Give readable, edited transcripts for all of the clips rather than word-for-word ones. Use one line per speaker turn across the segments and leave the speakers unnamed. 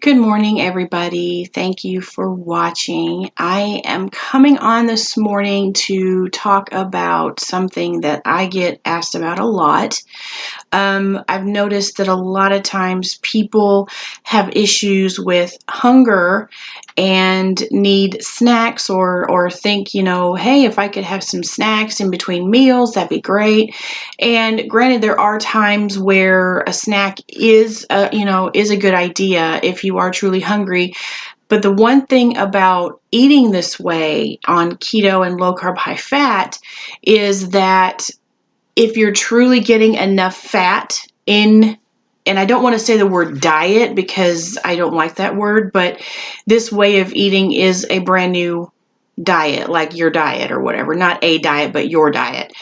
Good morning, everybody. Thank you for watching. I am coming on this morning to talk about something that I get asked about a lot. I've noticed that a lot of times people have issues with hunger and need snacks or think, hey, if I could have some snacks in between meals, that'd be great. And granted, there are times where a snack is a good idea if you are truly hungry. But the one thing about eating this way on keto and low carb, high fat is that if you're truly getting enough fat in, and I don't want to say the word diet because I don't like that word, but this way of eating is a brand new diet, like your diet or whatever. Not a diet, but your diet,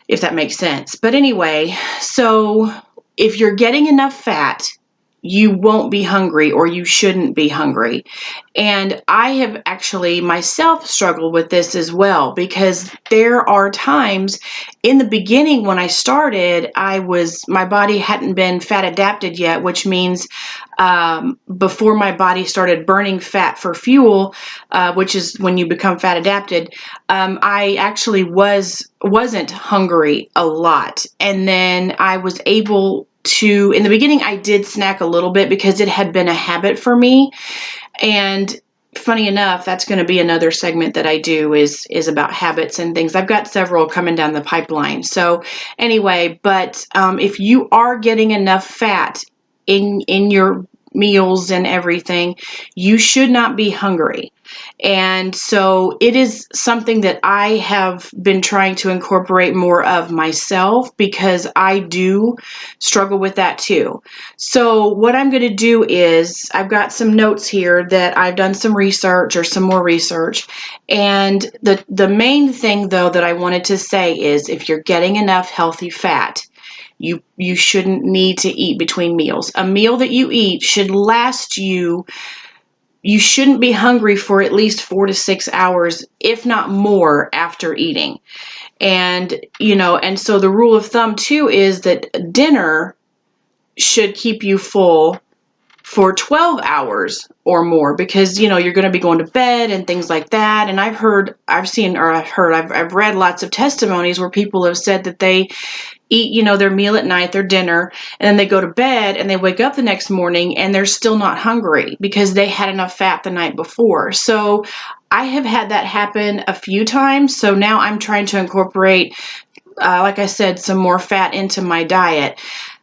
if that makes sense. But anyway, so if you're getting enough fat, you won't be hungry, or you shouldn't be hungry. And I have actually myself struggled with this as well, because there are times in the beginning when I started, my body hadn't been fat adapted yet, which means before my body started burning fat for fuel, which is when you become fat adapted, I actually wasn't hungry a lot. And then I was able to, in the beginning, I did snack a little bit because it had been a habit for me. And funny enough, that's going to be another segment that I do is about habits and things. I've got several coming down the pipeline. So anyway, but if you are getting enough fat in your meals and everything, you should not be hungry. And so it is something that I have been trying to incorporate more of myself, because I do struggle with that too. So what I'm going to do is, I've got some notes here that I've done some research, or some more research. And the main thing though that I wanted to say is, if you're getting enough healthy fat, you shouldn't need to eat between meals. A meal that you eat should last you. You shouldn't be hungry for at least 4 to 6 hours, if not more, after eating. And so the rule of thumb too is that dinner should keep you full for 12 hours or more, because you're going to be going to bed and things like that. And I've read lots of testimonies where people have said that they eat their meal at night, their dinner, and then they go to bed and they wake up the next morning and they're still not hungry because they had enough fat the night before. So I have had that happen a few times. So now I'm trying to incorporate, like I said, some more fat into my diet.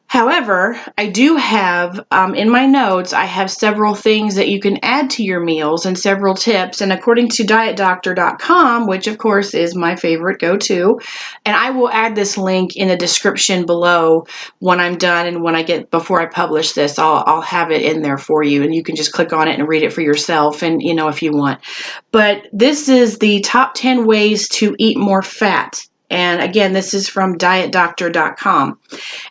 However, I do have, in my notes, I have several things that you can add to your meals and several tips. And according to dietdoctor.com, which of course is my favorite go-to, and I will add this link in the description below when I'm done, and before I publish this, I'll have it in there for you, and you can just click on it and read it for yourself, and if you want. But this is the top 10 ways to eat more fat. And again, this is from dietdoctor.com.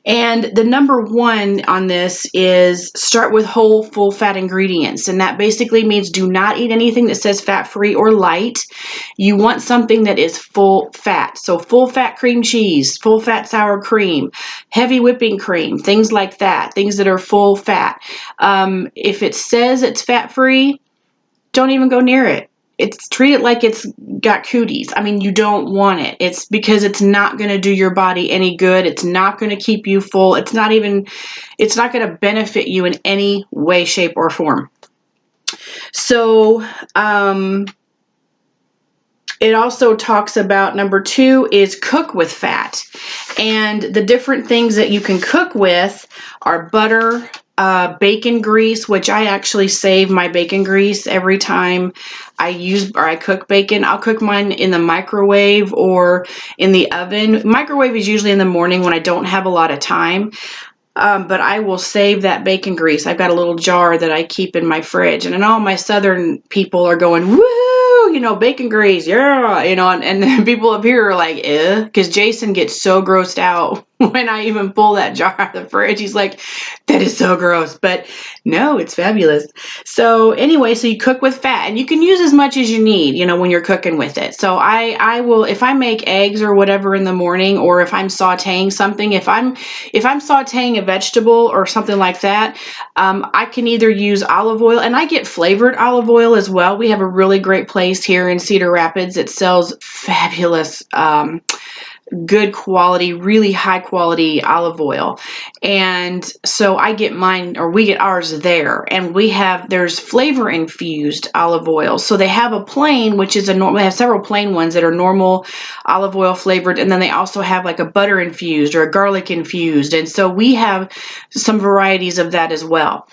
And the number one on this is start with whole, full fat ingredients. And that basically means do not eat anything that says fat-free or light. You want something that is full fat. So full fat cream cheese, full fat sour cream, heavy whipping cream, things like that, things that are full fat. If it says it's fat-free, don't even go near it. Treat it like it's got cooties. I mean, you don't want it. It's because it's not going to do your body any good. It's not going to keep you full. It's not going to benefit you in any way, shape, or form. So, it also talks about, number 2 is cook with fat. And the different things that you can cook with are butter, bacon grease, which I actually save my bacon grease every time I cook bacon. I'll cook mine in the microwave or in the oven. Microwave is usually in the morning when I don't have a lot of time. But I will save that bacon grease. I've got a little jar that I keep in my fridge. And then all my southern people are going, woo, bacon grease, yeah, and people up here are like, because Jason gets so grossed out when I even pull that jar out of the fridge. He's like, that is so gross. But no, it's fabulous. So anyway, so you cook with fat, and you can use as much as you need, you know, when you're cooking with it. So I will, if I make eggs or whatever in the morning, or if I'm sauteing something, if I'm sauteing a vegetable or something like that, I can either use olive oil, and I get flavored olive oil as well. We have a really great place here in Cedar Rapids that sells fabulous good quality, really high quality olive oil. And so I get mine, or we get ours there, and there's flavor infused olive oil. So they have a plain, which is they have several plain ones that are normal olive oil flavored, and then they also have like a butter infused or a garlic infused. And so we have some varieties of that as well.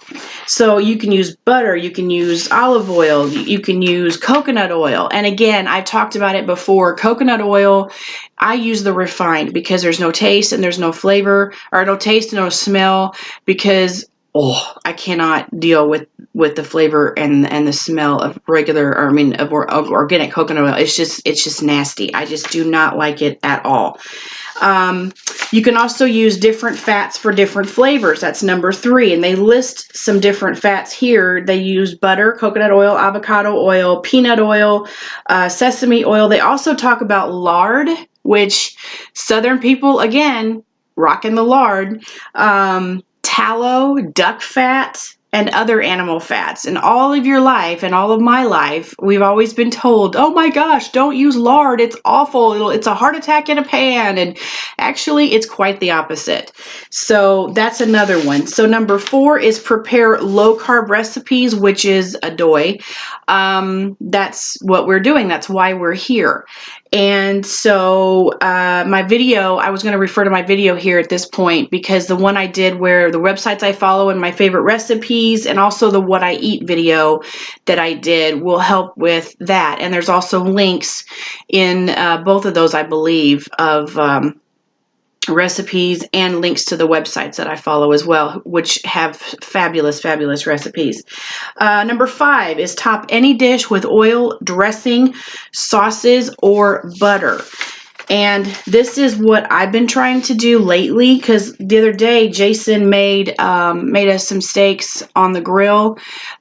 So you can use butter, you can use olive oil, you can use coconut oil. And again, I've talked about it before. Coconut oil, I use the refined because there's no taste and there's no flavor, or no taste and no smell, because I cannot deal with the flavor and the smell of of organic coconut oil. It's just nasty. I just do not like it at all. You can also use different fats for different flavors. That's number 3. And they list some different fats here. They use butter, coconut oil, avocado oil, peanut oil, sesame oil. They also talk about lard, which Southern people, again, rocking the lard, tallow, duck fat, and other animal fats. In all of your life and all of my life, we've always been told, oh my gosh, don't use lard. It's awful. It's a heart attack in a pan. And actually, it's quite the opposite. So that's another one. So number 4 is prepare low carb recipes, which is a doy. That's what we're doing. That's why we're here. And so my video, I was going to refer to my video here at this point, because the one I did where the websites I follow and my favorite recipes, and also the what I eat video that I did, will help with that. And there's also links in both of those, I believe, of recipes and links to the websites that I follow as well, which have fabulous, fabulous recipes. Number 5 is top any dish with oil, dressing, sauces, or butter. And this is what I've been trying to do lately, because the other day Jason made us some steaks on the grill,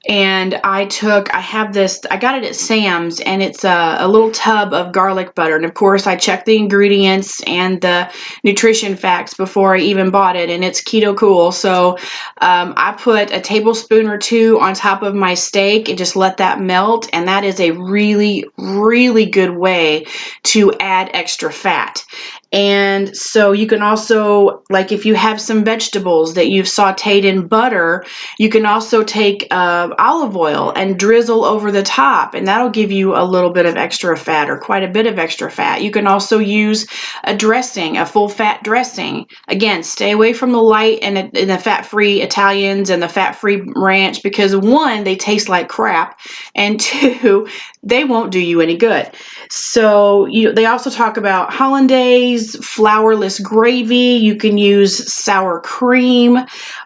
and I got it at Sam's, and it's a little tub of garlic butter. And of course I checked the ingredients and the nutrition facts before I even bought it, and it's keto cool. So I put a tablespoon or 2 on top of my steak and just let that melt, and that is a really, really good way to add extra fat. And so you can also, like if you have some vegetables that you've sauteed in butter, you can also take olive oil and drizzle over the top, and that'll give you a little bit of extra fat, or quite a bit of extra fat. You can also use a dressing, a full fat dressing. Again, stay away from the light and the fat-free Italians and the fat-free ranch, because 1, they taste like crap, and 2, they won't do you any good. So they also talk about hollandaise, flourless gravy. You can use sour cream,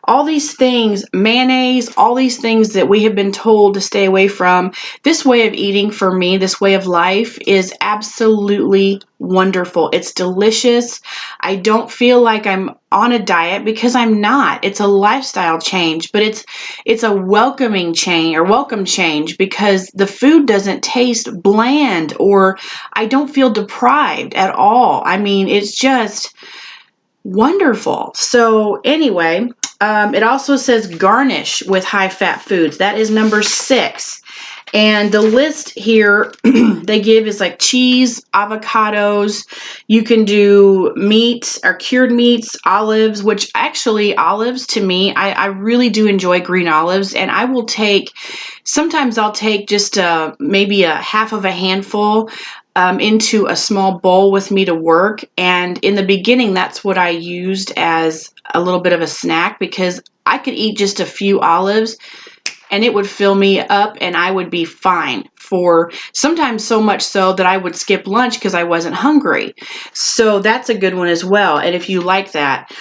all these things, mayonnaise, all these things that we have been told to stay away from. This way of eating, for me, this way of life, is absolutely wonderful. It's delicious. I don't feel like I'm on a diet, because I'm not. It's a lifestyle change, but it's a welcome change, because the food doesn't taste bland, or I don't feel deprived at all. I mean, it's just wonderful. So anyway, it also says garnish with high fat foods. That is number 6. And the list here they give is like cheese, avocados. You can do meat or cured meats, olives, which actually olives, to me, I really do enjoy green olives. And sometimes I'll take just maybe a half of a handful into a small bowl with me to work. And in the beginning, that's what I used as a little bit of a snack, because I could eat just a few olives and it would fill me up and I would be fine for sometimes so much so that I would skip lunch because I wasn't hungry. So that's a good one as well. And if you like that,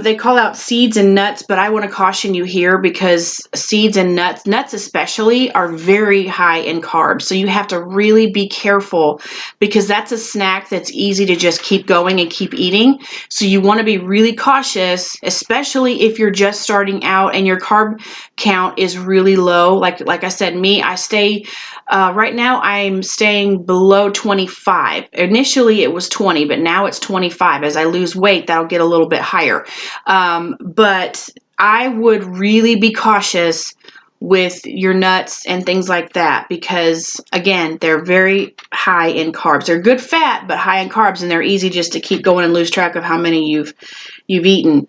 they call out seeds and nuts, but I want to caution you here because seeds and nuts especially, are very high in carbs. So you have to really be careful because that's a snack that's easy to just keep going and keep eating. So you want to be really cautious, especially if you're just starting out and your carb count is really low. Like I said, I stay right now I'm staying below 25. Initially it was 20, but now it's 25. As I lose weight, that'll get a little bit higher. But I would really be cautious with your nuts and things like that because, again, they're very high in carbs. They're good fat, but high in carbs, and they're easy just to keep going and lose track of how many you've eaten.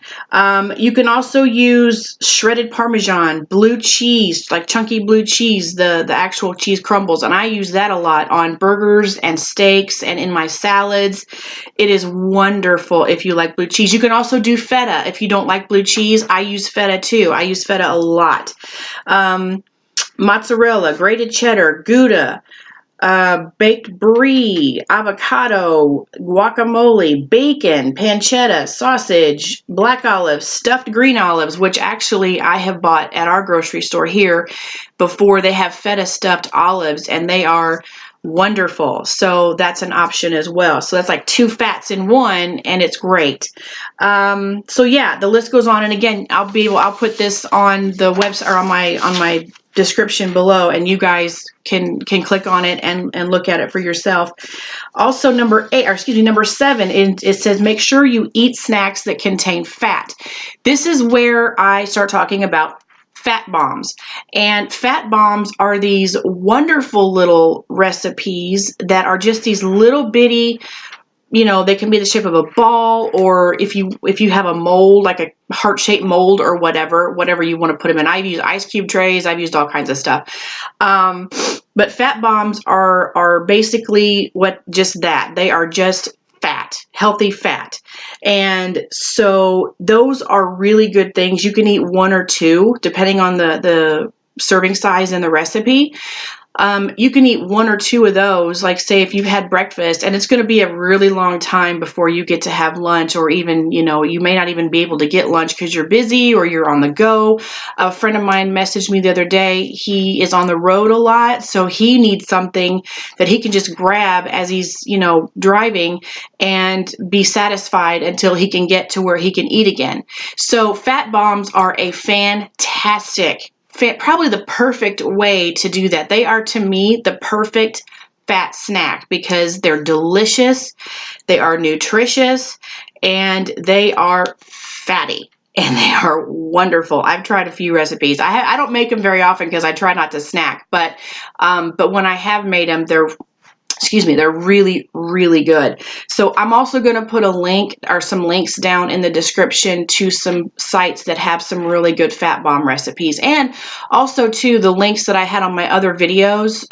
You can also use shredded Parmesan, blue cheese, like chunky blue cheese, the actual cheese crumbles, and I use that a lot on burgers and steaks and in my salads. It is wonderful if you like blue cheese. You can also do feta if you don't like blue cheese. I use feta too. I use feta a lot. Mozzarella, grated cheddar, Gouda, baked brie, avocado, guacamole, bacon, pancetta, sausage, black olives, stuffed green olives, which actually I have bought at our grocery store here before. They have feta stuffed olives, and they are wonderful. So that's an option as well. So that's like 2 fats in one, and it's great. So yeah, the list goes on. And again, I'll put this on the website or on my description below, and you guys can click on it and look at it for yourself. Also, number 7, it says make sure you eat snacks that contain fat. This is where I start talking about fat bombs. And fat bombs are these wonderful little recipes that are just these little bitty, they can be the shape of a ball, or if you have a mold, like a heart-shaped mold or whatever you want to put them in. I've used ice cube trays. I've used all kinds of stuff. But fat bombs are basically just that. They are just fat, healthy fat. And so those are really good things. You can eat 1 or 2, depending on the serving size in the recipe. You can eat 1 or 2 of those, like say if you've had breakfast, and it's going to be a really long time before you get to have lunch, or even, you may not even be able to get lunch because you're busy or you're on the go. A friend of mine messaged me the other day. He is on the road a lot, so he needs something that he can just grab as he's, driving and be satisfied until he can get to where he can eat again. So fat bombs are a fantastic, probably the perfect way to do that. They are, to me, the perfect fat snack because they're delicious, they are nutritious, and they are fatty, and they are wonderful. I've tried a few recipes. I don't make them very often because I try not to snack, but when I have made them, they're really, really good. So I'm also going to put a link or some links down in the description to some sites that have some really good fat bomb recipes. And also to the links that I had on my other videos,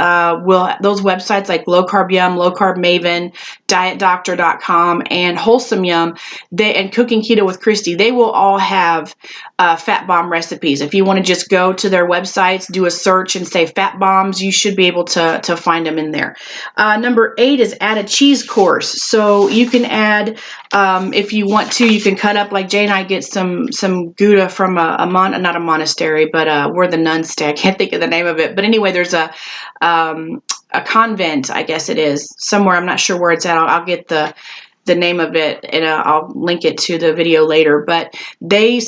those websites like Low Carb Yum, Low Carb Maven, DietDoctor.com, and Wholesome Yum, and Cooking Keto with Christy, they will all have fat bomb recipes. If you want to just go to their websites, do a search and say fat bombs, you should be able to find them in there. Number 8 is add a cheese course. So you can add, if you want to, you can cut up, like Jay and I get some Gouda from not a monastery, but where the nuns stay. I can't think of the name of it. But anyway, there's a convent, I guess it is, somewhere. I'm not sure where it's at. I'll get the name of it, and I'll link it to the video later. But they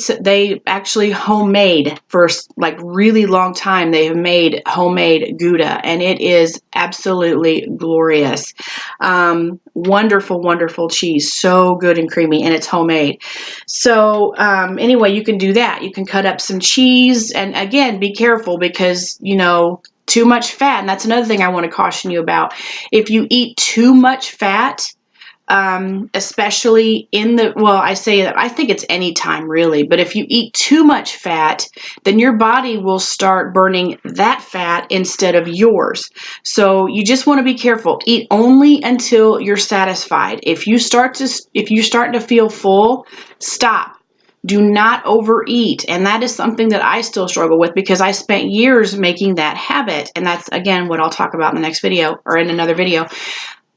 actually homemade for like really long time. They have made homemade Gouda, and it is absolutely glorious. Wonderful, wonderful cheese, so good and creamy, and it's homemade. So anyway, you can do that. You can cut up some cheese, and again, be careful because too much fat, and that's another thing I want to caution you about. If you eat too much fat, especially I think it's any time really, but if you eat too much fat, then your body will start burning that fat instead of yours. So you just want to be careful. Eat only until you're satisfied. If you're starting to feel full, stop. Do not overeat. And that is something that I still struggle with because I spent years making that habit. And that's, again, what I'll talk about in the next video or in another video.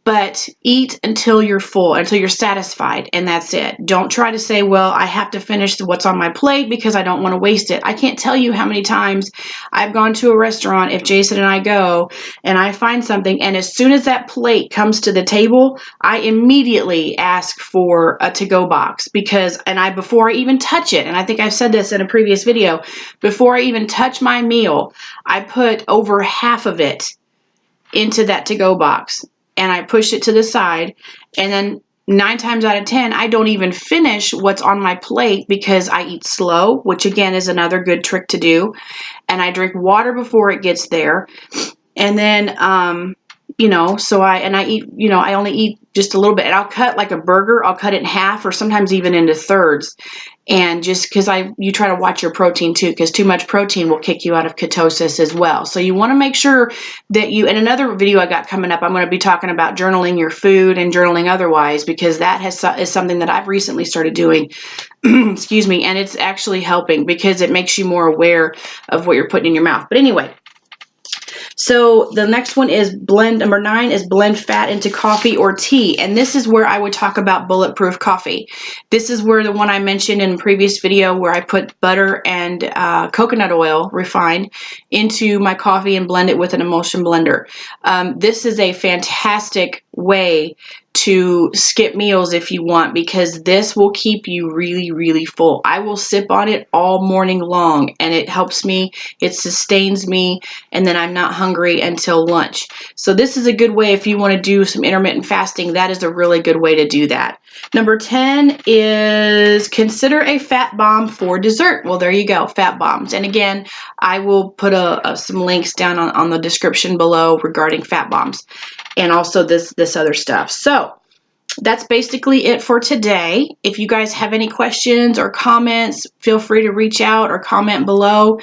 But eat until you're full, until you're satisfied, and that's it. Don't try to say, well, I have to finish what's on my plate because I don't want to waste it. I can't tell you how many times I've gone to a restaurant, if Jason and I go, and I find something, and as soon as that plate comes to the table, I immediately ask for a to-go box before I even touch it, and I think I've said this in a previous video, before I even touch my meal, I put over half of it into that to-go box. And I push it to the side, and then 9 times out of 10, I don't even finish what's on my plate because I eat slow, which again is another good trick to do. And I drink water before it gets there. And then, I eat, I only eat just a little bit. And I'll cut like a burger, I'll cut it in half or sometimes even into thirds. And just because you try to watch your protein too, because too much protein will kick you out of ketosis as well. So you want to make sure that in another video I got coming up, I'm going to be talking about journaling your food and journaling otherwise, because that is something that I've recently started doing, excuse me, and it's actually helping because it makes you more aware of what you're putting in your mouth. But anyway, so the next one is number 9 is blend fat into coffee or tea. And this is where I would talk about bulletproof coffee. This is where the one I mentioned in a previous video where I put butter and coconut oil refined into my coffee and blend it with an emulsion blender. This is a fantastic way to skip meals if you want, because this will keep you really, really full. I will sip on it all morning long, and it helps me, it sustains me, and then I'm not hungry until lunch. So this is a good way if you want to do some intermittent fasting. That is a really good way to do that. Number 10 is consider a fat bomb for dessert. Well, there you go, fat bombs. And again, I will put some links down on the description below regarding fat bombs and also this other stuff. So that's basically it for today. If you guys have any questions or comments, feel free to reach out or comment below.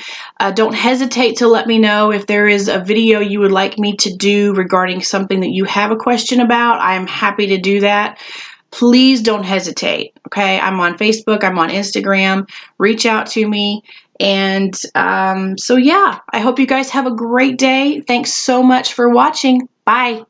Don't hesitate to let me know if there is a video you would like me to do regarding something that you have a question about. I'm happy to do that. Please don't hesitate, okay? I'm on Facebook, I'm on Instagram. Reach out to me. And so yeah, I hope you guys have a great day. Thanks so much for watching. Bye.